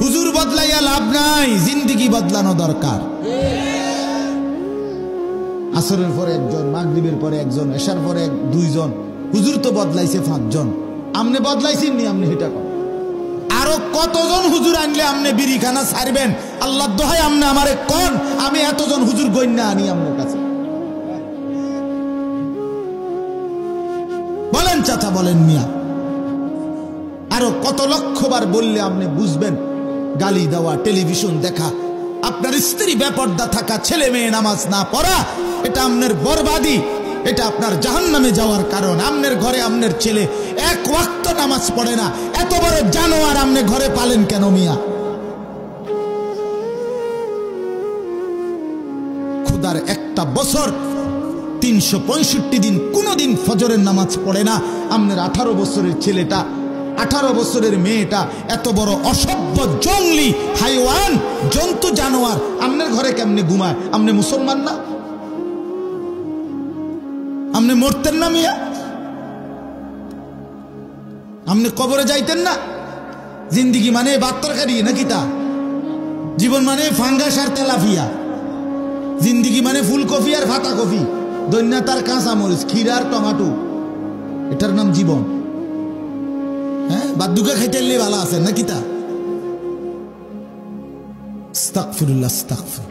হুজুর বদলাইয়া লাভ নাই, জিন্দেগি বদলানো দরকার। আসরের পরে একজন, মাগরিবের পরে একজন, এশার পরে দুইজন, হুজুর তো বদলাইছে 5 জন। আমনে বদলাইছেন নি? আমনে এটা কর। আরো কতজন হুজুর আনলে আমনে বিড়িখানা ছাড়বেন? আল্লাহর দোহাই আমনে আমারে কোন, আমি এতজন হুজুর গইন্না আনি আমনের কাছে। বলেন চাচা, বলেন মিয়া। আরো কত লক্ষবার বললে আপনি বুঝবেন? গালি দেওয়া, টেলিভিশন দেখা, আপনার স্ত্রী বেপর্দা থাকা, ছেলে মেয়ে নামাজ না পড়া, এটা আপনার বরবাদি, এটা আপনার জাহান্নামে যাওয়ার কারণ। আপনার ঘরে আপনার ছেলে 1 ওয়াক্ত নামাজ পড়ে না, এত বড় জানোয়ার আপনি ঘরে পালেন কেন মিয়া? খোদার একটা বছর 365 দিন কোনদিন ফজরের নামাজ পড়ে না। আপনার 18 বছরের ছেলেটা, 18 বছরের মেয়েটা এত বড় অসভ্য, জঙ্গলি, হাইওয়ান, জন্তু, জানোয়ার আপনার ঘরে কেমনে ঘুমায়? আপনি মুসলমান না? আপনি মরতেন না মিয়া? আপনি কবরে যাইতেন না? জিন্দিগি মানে ভাত তরকারি নাকি? তা জীবন মানে ফাঙ্গাস আর তেলাফিয়া? জিন্দিগি মানে ফুলকপি আর ফাতা কপি, দৈন্যাতার কাঁচা মরিচ, ক্ষীরা আর টমাটো, এটার নাম জীবন? হ্যাঁ, বাদুকা খাইতে ভালো আছে নাকি? তা আস্তাগফিরুল্লাহ, আস্তাগফিরুল্লাহ।